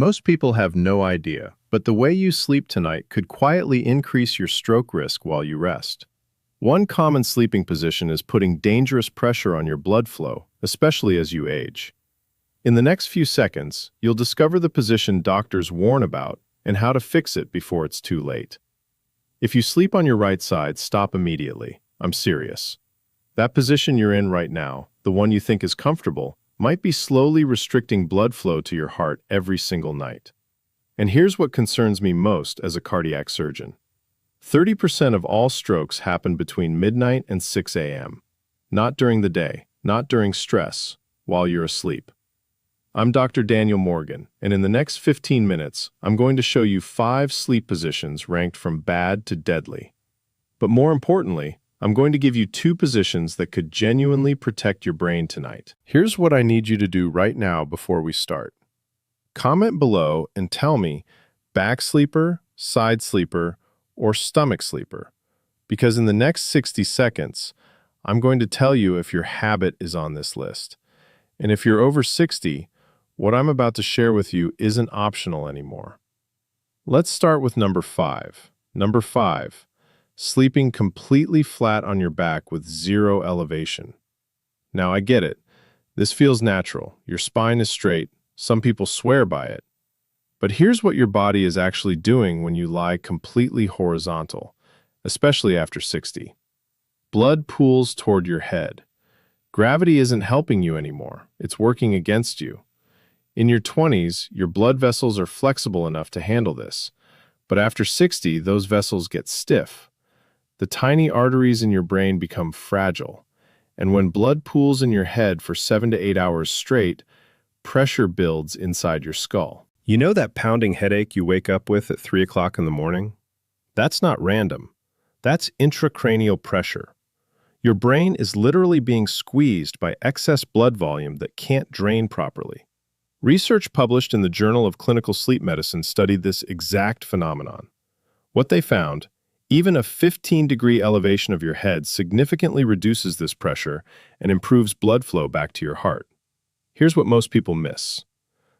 Most people have no idea, but the way you sleep tonight could quietly increase your stroke risk while you rest. One common sleeping position is putting dangerous pressure on your blood flow, especially as you age. In the next few seconds, you'll discover the position doctors warn about and how to fix it before it's too late. If you sleep on your right side, stop immediately. I'm serious. That position you're in right now, the one you think is comfortable, might be slowly restricting blood flow to your heart every single night. And here's what concerns me most as a cardiac surgeon. 30% of all strokes happen between midnight and 6 a.m. Not during the day, not during stress, while you're asleep. I'm Dr. Daniel Morgan, and in the next 15 minutes, I'm going to show you 5 sleep positions ranked from bad to deadly. But more importantly, I'm going to give you 2 positions that could genuinely protect your brain tonight. Here's what I need you to do right now before we start. Comment below and tell me back sleeper, side sleeper, or stomach sleeper, because in the next 60 seconds, I'm going to tell you if your habit is on this list. And if you're over 60, what I'm about to share with you isn't optional anymore. Let's start with number 5. Number 5, sleeping completely flat on your back with 0 elevation. Now, I get it. This feels natural. Your spine is straight. Some people swear by it. But here's what your body is actually doing when you lie completely horizontal, especially after 60. Blood pools toward your head. Gravity isn't helping you anymore. It's working against you. In your 20s, your blood vessels are flexible enough to handle this. But after 60, those vessels get stiff. The tiny arteries in your brain become fragile. And when blood pools in your head for 7 to 8 hours straight, pressure builds inside your skull. You know that pounding headache you wake up with at 3 o'clock in the morning? That's not random. That's intracranial pressure. Your brain is literally being squeezed by excess blood volume that can't drain properly. Research published in the Journal of Clinical Sleep Medicine studied this exact phenomenon. What they found, even a 15-degree elevation of your head significantly reduces this pressure and improves blood flow back to your heart. Here's what most people miss.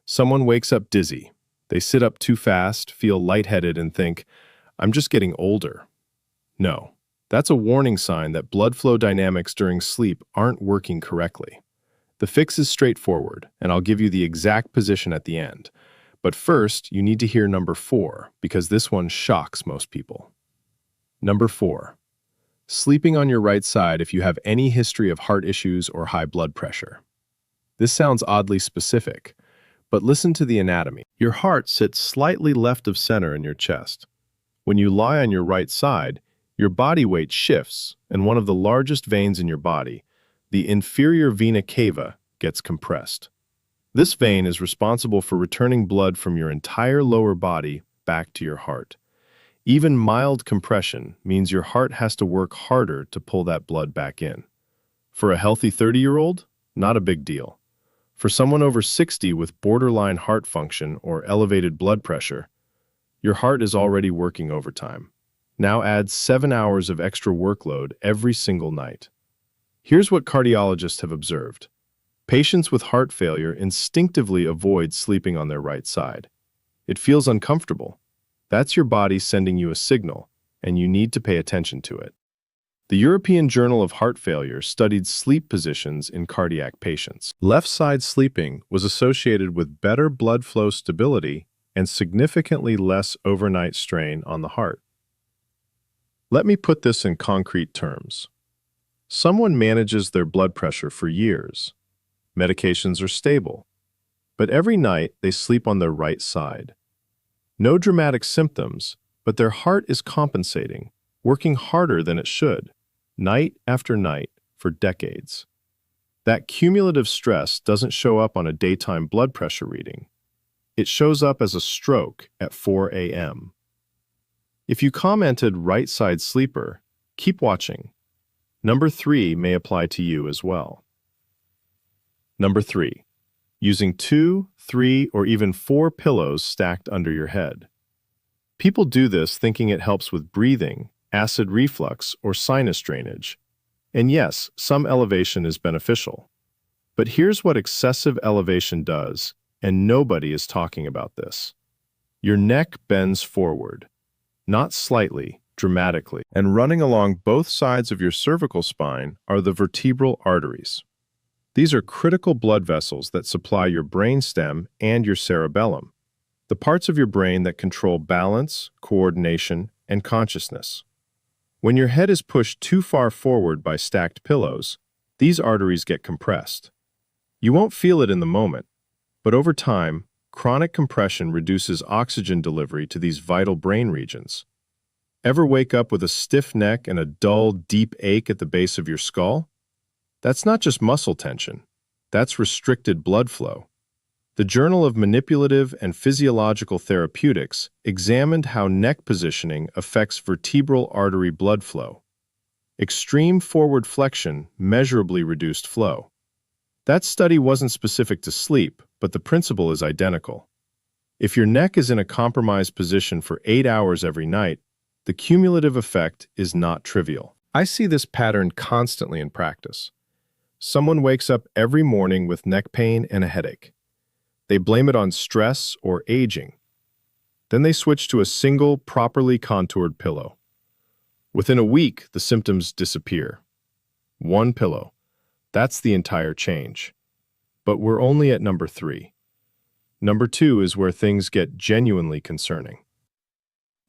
Someone wakes up dizzy. They sit up too fast, feel lightheaded, and think, I'm just getting older. No, that's a warning sign that blood flow dynamics during sleep aren't working correctly. The fix is straightforward, and I'll give you the exact position at the end. But first, you need to hear number 4, because this one shocks most people. Number 4, sleeping on your right side if you have any history of heart issues or high blood pressure. This sounds oddly specific, but listen to the anatomy. Your heart sits slightly left of center in your chest. When you lie on your right side, your body weight shifts, and one of the largest veins in your body, the inferior vena cava, gets compressed. This vein is responsible for returning blood from your entire lower body back to your heart. Even mild compression means your heart has to work harder to pull that blood back in. For a healthy 30-year-old, not a big deal. For someone over 60 with borderline heart function or elevated blood pressure, your heart is already working overtime. Now add 7 hours of extra workload every single night. Here's what cardiologists have observed. Patients with heart failure instinctively avoid sleeping on their right side. It feels uncomfortable. That's your body sending you a signal, and you need to pay attention to it. The European Journal of Heart Failure studied sleep positions in cardiac patients. Left-side sleeping was associated with better blood flow stability and significantly less overnight strain on the heart. Let me put this in concrete terms. Someone manages their blood pressure for years. Medications are stable. But every night they sleep on their right side. No dramatic symptoms, but their heart is compensating, working harder than it should, night after night for decades. That cumulative stress doesn't show up on a daytime blood pressure reading. It shows up as a stroke at 4 a.m. If you commented right side sleeper, keep watching. Number 3 may apply to you as well. Number 3, using 2, 3, or even 4 pillows stacked under your head. People do this thinking it helps with breathing, acid reflux, or sinus drainage. And yes, some elevation is beneficial. But here's what excessive elevation does, And nobody is talking about this. Your neck bends forward, not slightly, dramatically, and running along both sides of your cervical spine are the vertebral arteries. These are critical blood vessels that supply your brainstem and your cerebellum, the parts of your brain that control balance, coordination, and consciousness. When your head is pushed too far forward by stacked pillows, these arteries get compressed. You won't feel it in the moment, but over time, chronic compression reduces oxygen delivery to these vital brain regions. Ever wake up with a stiff neck and a dull, deep ache at the base of your skull? That's not just muscle tension. That's restricted blood flow. The Journal of Manipulative and Physiological Therapeutics examined how neck positioning affects vertebral artery blood flow. Extreme forward flexion measurably reduced flow. That study wasn't specific to sleep, but the principle is identical. If your neck is in a compromised position for 8 hours every night, the cumulative effect is not trivial. I see this pattern constantly in practice. Someone wakes up every morning with neck pain and a headache. They blame it on stress or aging. Then they switch to a single, properly contoured pillow. Within a week, the symptoms disappear. One pillow. That's the entire change. But we're only at number 3. Number 2 is where things get genuinely concerning.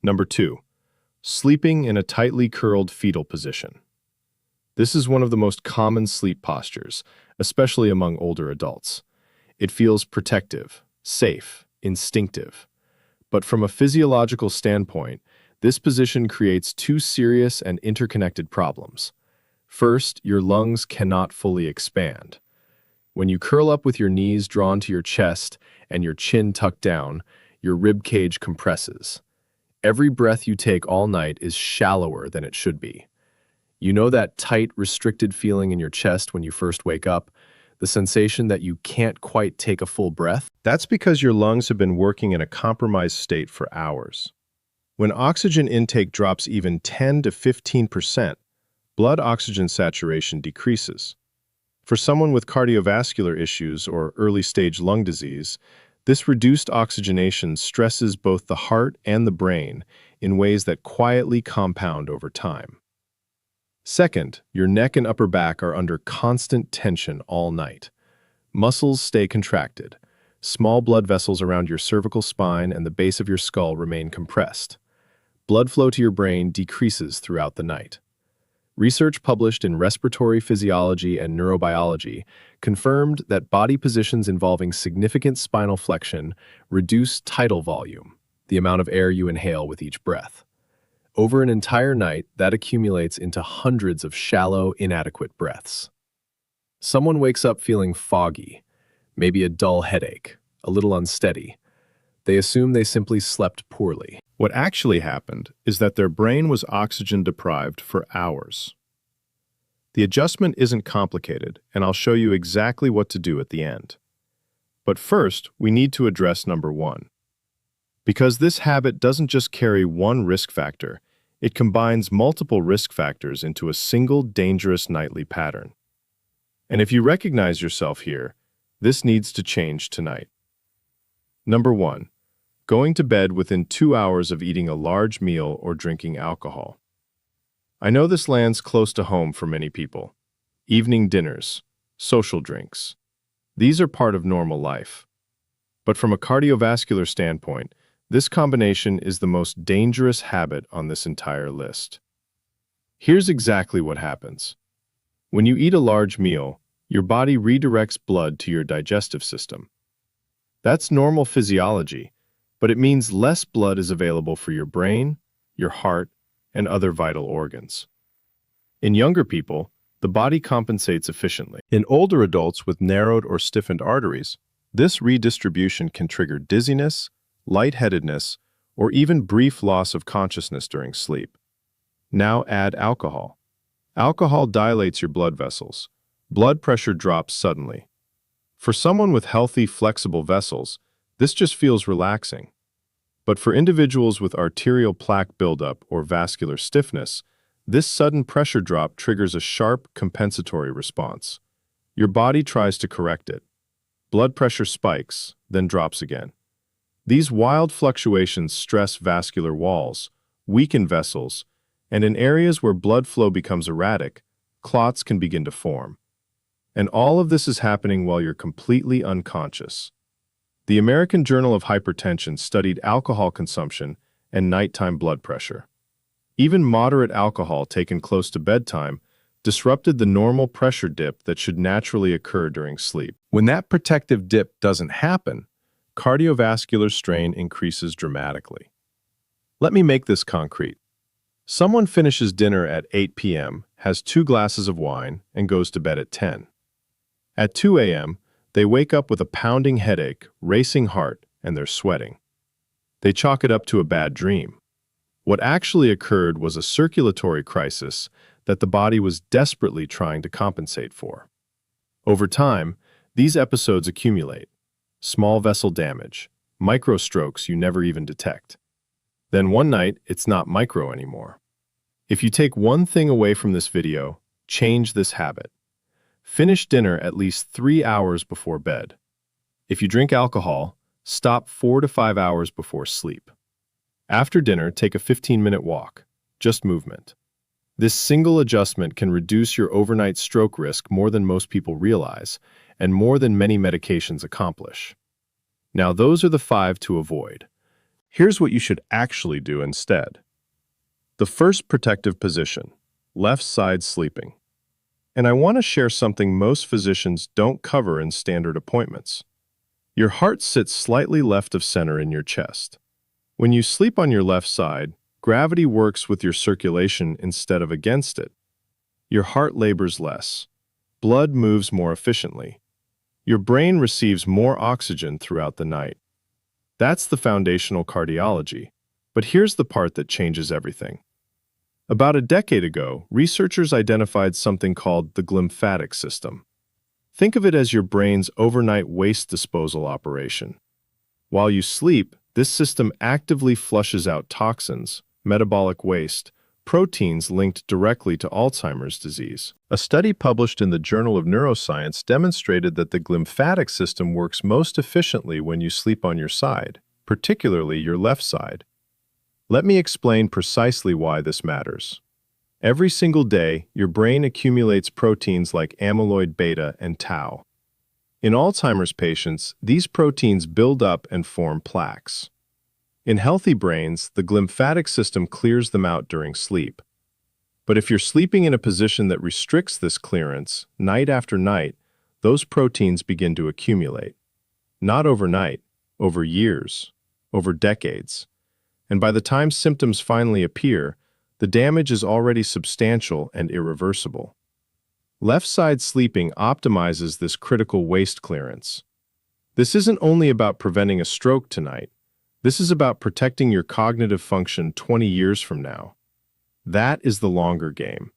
Number 2. Sleeping in a tightly curled fetal position. This is one of the most common sleep postures, especially among older adults. It feels protective, safe, instinctive. But from a physiological standpoint, this position creates 2 serious and interconnected problems. First, your lungs cannot fully expand. When you curl up with your knees drawn to your chest and your chin tucked down, your rib cage compresses. Every breath you take all night is shallower than it should be. You know that tight, restricted feeling in your chest when you first wake up? The sensation that you can't quite take a full breath? That's because your lungs have been working in a compromised state for hours. When oxygen intake drops even 10 to 15%, blood oxygen saturation decreases. For someone with cardiovascular issues or early-stage lung disease, this reduced oxygenation stresses both the heart and the brain in ways that quietly compound over time. Second, your neck and upper back are under constant tension all night. Muscles stay contracted. Small blood vessels around your cervical spine and the base of your skull remain compressed. Blood flow to your brain decreases throughout the night. Research published in Respiratory Physiology and Neurobiology confirmed that body positions involving significant spinal flexion reduce tidal volume, the amount of air you inhale with each breath. Over an entire night, that accumulates into hundreds of shallow, inadequate breaths. Someone wakes up feeling foggy, maybe a dull headache, a little unsteady. They assume they simply slept poorly. What actually happened is that their brain was oxygen deprived for hours. The adjustment isn't complicated, and I'll show you exactly what to do at the end. But first, we need to address number 1. Because this habit doesn't just carry one risk factor, it combines multiple risk factors into a single dangerous nightly pattern. And if you recognize yourself here, this needs to change tonight. Number 1. Going to bed within 2 hours of eating a large meal or drinking alcohol. I know this lands close to home for many people. Evening dinners, social drinks. These are part of normal life. But from a cardiovascular standpoint, this combination is the most dangerous habit on this entire list. Here's exactly what happens. When you eat a large meal, your body redirects blood to your digestive system. That's normal physiology, but it means less blood is available for your brain, your heart, and other vital organs. In younger people, the body compensates efficiently. In older adults with narrowed or stiffened arteries, this redistribution can trigger dizziness, lightheadedness, or even brief loss of consciousness during sleep. Now add alcohol. Alcohol dilates your blood vessels. Blood pressure drops suddenly. For someone with healthy, flexible vessels, this just feels relaxing. But for individuals with arterial plaque buildup or vascular stiffness, this sudden pressure drop triggers a sharp compensatory response. Your body tries to correct it. Blood pressure spikes, then drops again. These wild fluctuations stress vascular walls, weaken vessels, and in areas where blood flow becomes erratic, clots can begin to form. And all of this is happening while you're completely unconscious. The American Journal of Hypertension studied alcohol consumption and nighttime blood pressure. Even moderate alcohol taken close to bedtime disrupted the normal pressure dip that should naturally occur during sleep. When that protective dip doesn't happen, cardiovascular strain increases dramatically. Let me make this concrete. Someone finishes dinner at 8 p.m., has 2 glasses of wine, and goes to bed at 10. At 2 a.m., they wake up with a pounding headache, racing heart, and they're sweating. They chalk it up to a bad dream. What actually occurred was a circulatory crisis that the body was desperately trying to compensate for. Over time, these episodes accumulate. Small vessel damage, microstrokes you never even detect. Then one night, it's not micro anymore. If you take one thing away from this video, change this habit. Finish dinner at least 3 hours before bed. If you drink alcohol, stop 4 to 5 hours before sleep. After dinner, take a 15-minute walk, just movement. This single adjustment can reduce your overnight stroke risk more than most people realize, and more than many medications accomplish. Now, those are the 5 to avoid. Here's what you should actually do instead. The first protective position, left side sleeping. And I want to share something most physicians don't cover in standard appointments. Your heart sits slightly left of center in your chest. When you sleep on your left side, gravity works with your circulation instead of against it. Your heart labors less. Blood moves more efficiently. Your brain receives more oxygen throughout the night. That's the foundational cardiology. But here's the part that changes everything. About a decade ago, researchers identified something called the glymphatic system. Think of it as your brain's overnight waste disposal operation. While you sleep, this system actively flushes out toxins, metabolic waste, proteins linked directly to Alzheimer's disease. A study published in the Journal of Neuroscience demonstrated that the glymphatic system works most efficiently when you sleep on your side, particularly your left side. Let me explain precisely why this matters. Every single day, your brain accumulates proteins like amyloid beta and tau. In Alzheimer's patients, these proteins build up and form plaques. In healthy brains, the glymphatic system clears them out during sleep. But if you're sleeping in a position that restricts this clearance, night after night, those proteins begin to accumulate. Not overnight, over years, over decades. And by the time symptoms finally appear, the damage is already substantial and irreversible. Left-side sleeping optimizes this critical waste clearance. This isn't only about preventing a stroke tonight. This is about protecting your cognitive function 20 years from now. That is the longer game,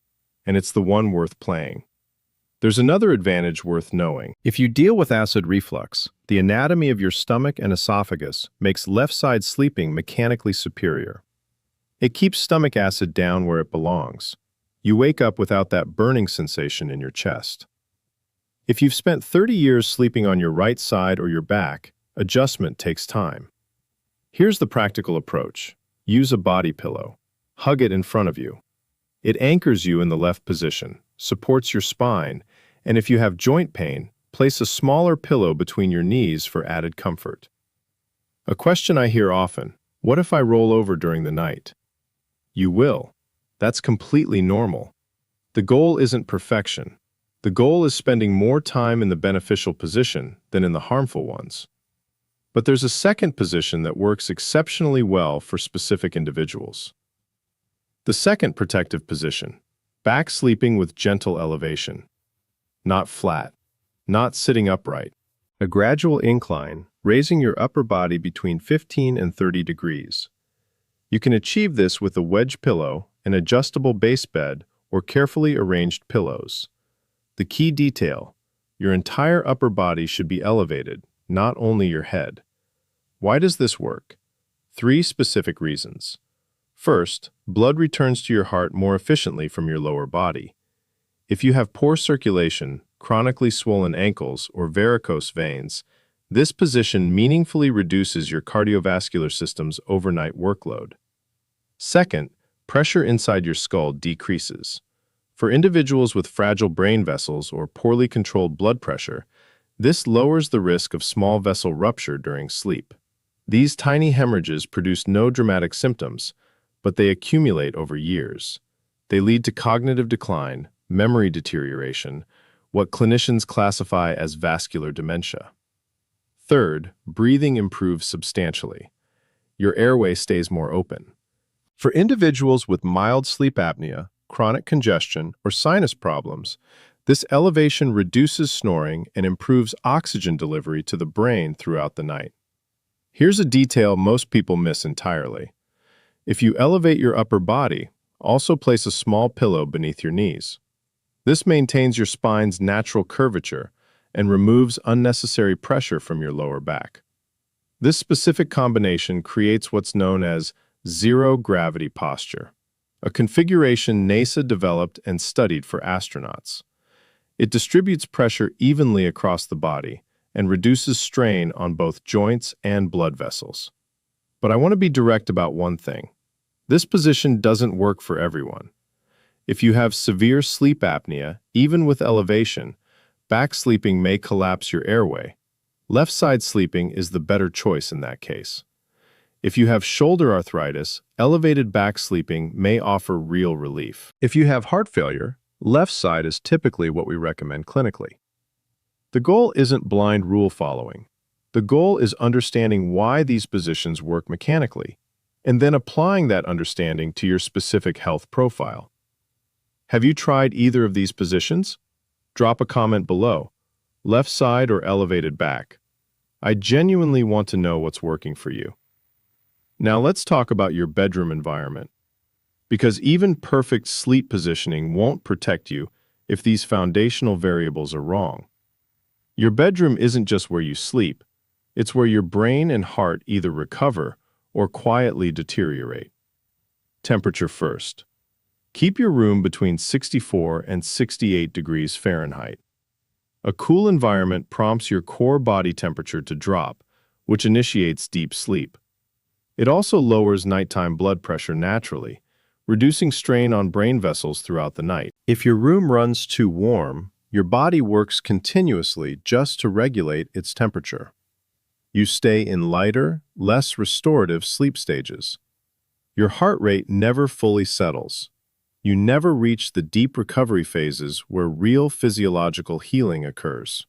and it's the one worth playing. There's another advantage worth knowing. If you deal with acid reflux, the anatomy of your stomach and esophagus makes left-side sleeping mechanically superior. It keeps stomach acid down where it belongs. You wake up without that burning sensation in your chest. If you've spent 30 years sleeping on your right side or your back, adjustment takes time. Here's the practical approach. Use a body pillow. Hug it in front of you. It anchors you in the left position, supports your spine, and if you have joint pain, place a smaller pillow between your knees for added comfort. A question I hear often, what if I roll over during the night? You will. That's completely normal. The goal isn't perfection. The goal is spending more time in the beneficial position than in the harmful ones. But there's a second position that works exceptionally well for specific individuals. The second protective position, back sleeping with gentle elevation. Not flat, not sitting upright. A gradual incline, raising your upper body between 15 and 30 degrees. You can achieve this with a wedge pillow, an adjustable base bed, or carefully arranged pillows. The key detail, your entire upper body should be elevated, not only your head. Why does this work? 3 specific reasons. First, blood returns to your heart more efficiently from your lower body. If you have poor circulation, chronically swollen ankles, or varicose veins, this position meaningfully reduces your cardiovascular system's overnight workload. Second, pressure inside your skull decreases. For individuals with fragile brain vessels or poorly controlled blood pressure, this lowers the risk of small vessel rupture during sleep. These tiny hemorrhages produce no dramatic symptoms, but they accumulate over years. They lead to cognitive decline, memory deterioration, what clinicians classify as vascular dementia. Third, breathing improves substantially. Your airway stays more open. For individuals with mild sleep apnea, chronic congestion, or sinus problems, this elevation reduces snoring and improves oxygen delivery to the brain throughout the night. Here's a detail most people miss entirely. If you elevate your upper body, also place a small pillow beneath your knees. This maintains your spine's natural curvature and removes unnecessary pressure from your lower back. This specific combination creates what's known as zero-gravity posture, a configuration NASA developed and studied for astronauts. It distributes pressure evenly across the body and reduces strain on both joints and blood vessels. But I want to be direct about one thing. This position doesn't work for everyone. If you have severe sleep apnea, even with elevation, back sleeping may collapse your airway. Left side sleeping is the better choice in that case. If you have shoulder arthritis, elevated back sleeping may offer real relief. If you have heart failure, left side is typically what we recommend clinically. The goal isn't blind rule following. The goal is understanding why these positions work mechanically, and then applying that understanding to your specific health profile. Have you tried either of these positions? Drop a comment below. Left side or elevated back? I genuinely want to know what's working for you. Now let's talk about your bedroom environment. Because even perfect sleep positioning won't protect you if these foundational variables are wrong. Your bedroom isn't just where you sleep, it's where your brain and heart either recover or quietly deteriorate. Temperature first. Keep your room between 64 and 68 degrees Fahrenheit. A cool environment prompts your core body temperature to drop, which initiates deep sleep. It also lowers nighttime blood pressure naturally, reducing strain on brain vessels throughout the night. If your room runs too warm, your body works continuously just to regulate its temperature. You stay in lighter, less restorative sleep stages. Your heart rate never fully settles. You never reach the deep recovery phases where real physiological healing occurs.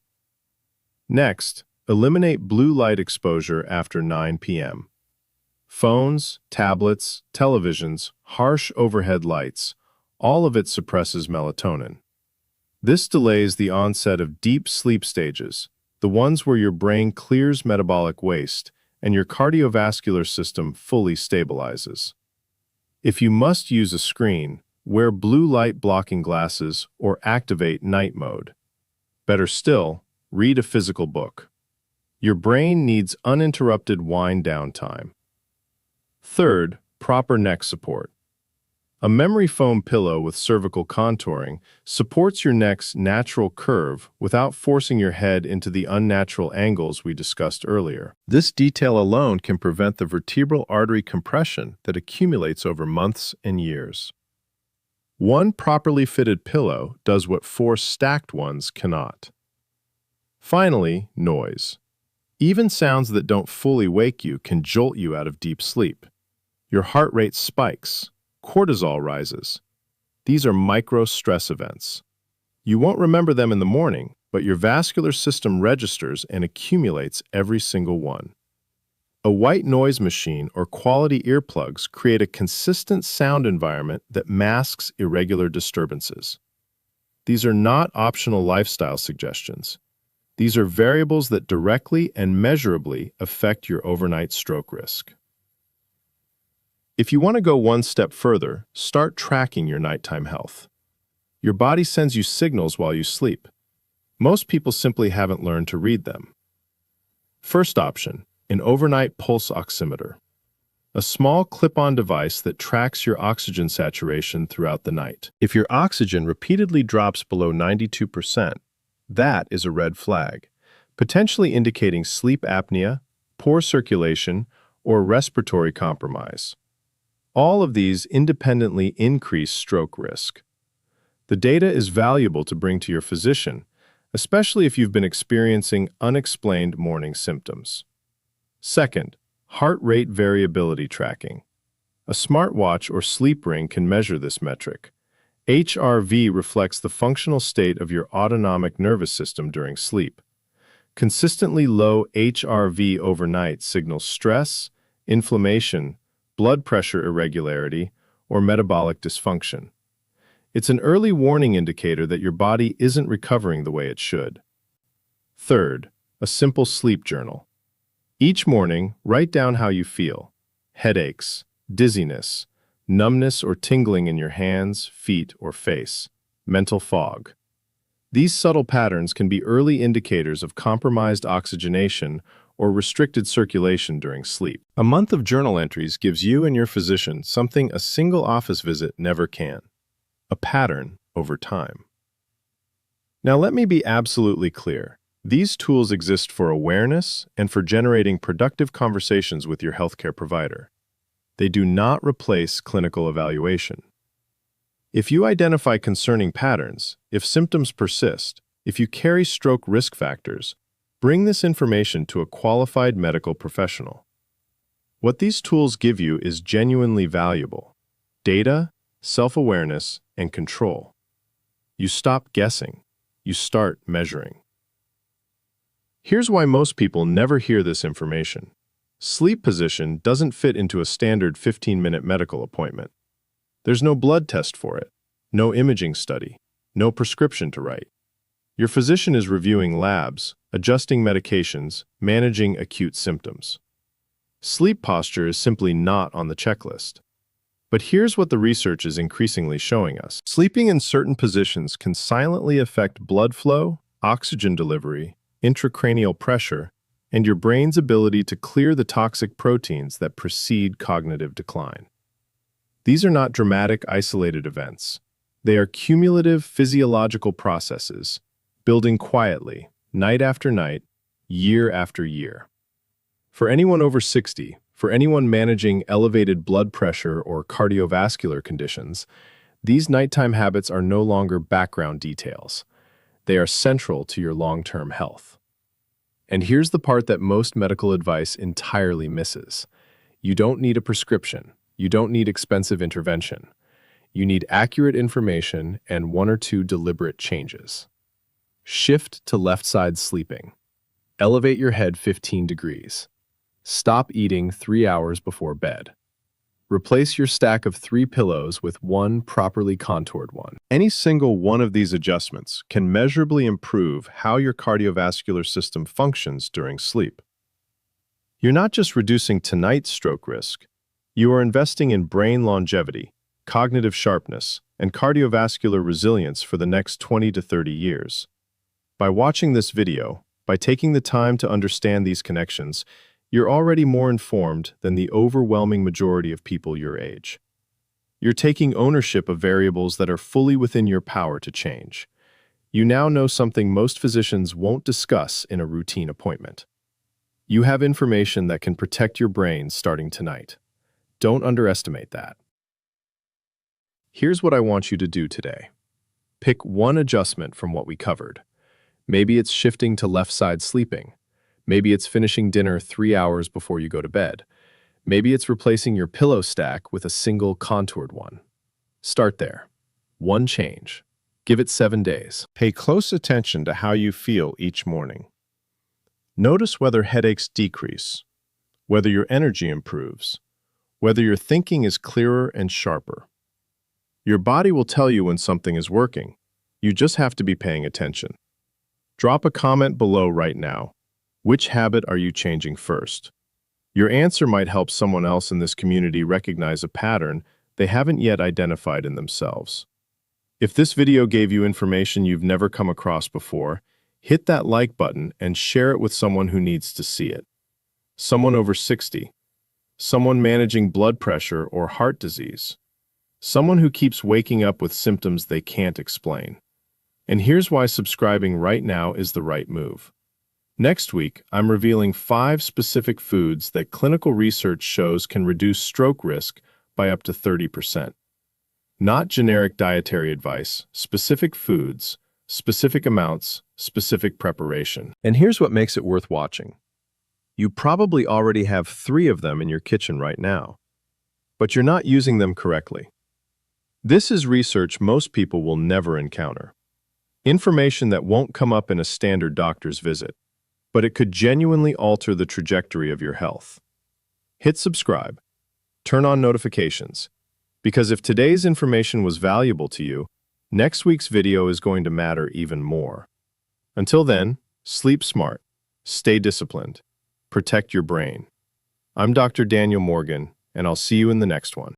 Next, eliminate blue light exposure after 9 p.m. Phones, tablets, televisions, harsh overhead lights, all of it suppresses melatonin. This delays the onset of deep sleep stages, the ones where your brain clears metabolic waste and your cardiovascular system fully stabilizes. If you must use a screen, wear blue light blocking glasses or activate night mode. Better still, read a physical book. Your brain needs uninterrupted wind-down time. Third, proper neck support. A memory foam pillow with cervical contouring supports your neck's natural curve without forcing your head into the unnatural angles we discussed earlier. This detail alone can prevent the vertebral artery compression that accumulates over months and years. One properly fitted pillow does what 4 stacked ones cannot. Finally, noise. Even sounds that don't fully wake you can jolt you out of deep sleep. Your heart rate spikes. Cortisol rises. These are micro-stress events. You won't remember them in the morning, but your vascular system registers and accumulates every single one. A white noise machine or quality earplugs create a consistent sound environment that masks irregular disturbances. These are not optional lifestyle suggestions. These are variables that directly and measurably affect your overnight stroke risk. If you want to go one step further, start tracking your nighttime health. Your body sends you signals while you sleep. Most people simply haven't learned to read them. First option, an overnight pulse oximeter. A small clip-on device that tracks your oxygen saturation throughout the night. If your oxygen repeatedly drops below 92%, That is a red flag, potentially indicating sleep apnea, poor circulation, or respiratory compromise. All of these independently increase stroke risk. The data is valuable to bring to your physician, especially if you've been experiencing unexplained morning symptoms. Second, heart rate variability tracking. A smartwatch or sleep ring can measure this metric. HRV reflects the functional state of your autonomic nervous system during sleep. Consistently low HRV overnight signals stress, inflammation, blood pressure irregularity, or metabolic dysfunction. It's an early warning indicator that your body isn't recovering the way it should. Third, a simple sleep journal. Each morning, write down how you feel: headaches, dizziness, numbness or tingling in your hands, feet, or face, mental fog. These subtle patterns can be early indicators of compromised oxygenation or restricted circulation during sleep. A month of journal entries gives you and your physician something a single office visit never can: a pattern over time. Now let me be absolutely clear. These tools exist for awareness and for generating productive conversations with your healthcare provider. They do not replace clinical evaluation. If you identify concerning patterns, if symptoms persist, if you carry stroke risk factors, bring this information to a qualified medical professional. What these tools give you is genuinely valuable: data, self-awareness, and control. You stop guessing. You start measuring. Here's why most people never hear this information. Sleep position doesn't fit into a standard 15-minute medical appointment. There's no blood test for it, no imaging study, no prescription to write. Your physician is reviewing labs, adjusting medications, managing acute symptoms. Sleep posture is simply not on the checklist. But here's what the research is increasingly showing us. Sleeping in certain positions can silently affect blood flow, oxygen delivery, intracranial pressure, and your brain's ability to clear the toxic proteins that precede cognitive decline. These are not dramatic, isolated events. They are cumulative physiological processes, building quietly, night after night, year after year. For anyone over 60, for anyone managing elevated blood pressure or cardiovascular conditions, these nighttime habits are no longer background details. They are central to your long-term health. And here's the part that most medical advice entirely misses. You don't need a prescription. You don't need expensive intervention. You need accurate information and 1 or 2 deliberate changes. Shift to left-side sleeping. Elevate your head 15 degrees. Stop eating 3 hours before bed. Replace your stack of 3 pillows with one properly contoured one. Any single one of these adjustments can measurably improve how your cardiovascular system functions during sleep. You're not just reducing tonight's stroke risk, you are investing in brain longevity, cognitive sharpness, and cardiovascular resilience for the next 20 to 30 years. By watching this video, by taking the time to understand these connections, you're already more informed than the overwhelming majority of people your age. You're taking ownership of variables that are fully within your power to change. You now know something most physicians won't discuss in a routine appointment. You have information that can protect your brain starting tonight. Don't underestimate that. Here's what I want you to do today. Pick one adjustment from what we covered. Maybe it's shifting to left-side sleeping. Maybe it's finishing dinner 3 hours before you go to bed. Maybe it's replacing your pillow stack with a single contoured one. Start there. One change. Give it 7 days. Pay close attention to how you feel each morning. Notice whether headaches decrease, whether your energy improves, whether your thinking is clearer and sharper. Your body will tell you when something is working. You just have to be paying attention. Drop a comment below right now. Which habit are you changing first? Your answer might help someone else in this community recognize a pattern they haven't yet identified in themselves. If this video gave you information you've never come across before, hit that like button and share it with someone who needs to see it. Someone over 60, someone managing blood pressure or heart disease, someone who keeps waking up with symptoms they can't explain. And here's why subscribing right now is the right move. Next week, I'm revealing 5 specific foods that clinical research shows can reduce stroke risk by up to 30%. Not generic dietary advice, specific foods, specific amounts, specific preparation. And here's what makes it worth watching. You probably already have 3 of them in your kitchen right now, but you're not using them correctly. This is research most people will never encounter. Information that won't come up in a standard doctor's visit, but it could genuinely alter the trajectory of your health. Hit subscribe, turn on notifications, because if today's information was valuable to you, next week's video is going to matter even more. Until then, sleep smart, stay disciplined, protect your brain. I'm Dr. Daniel Morgan, and I'll see you in the next one.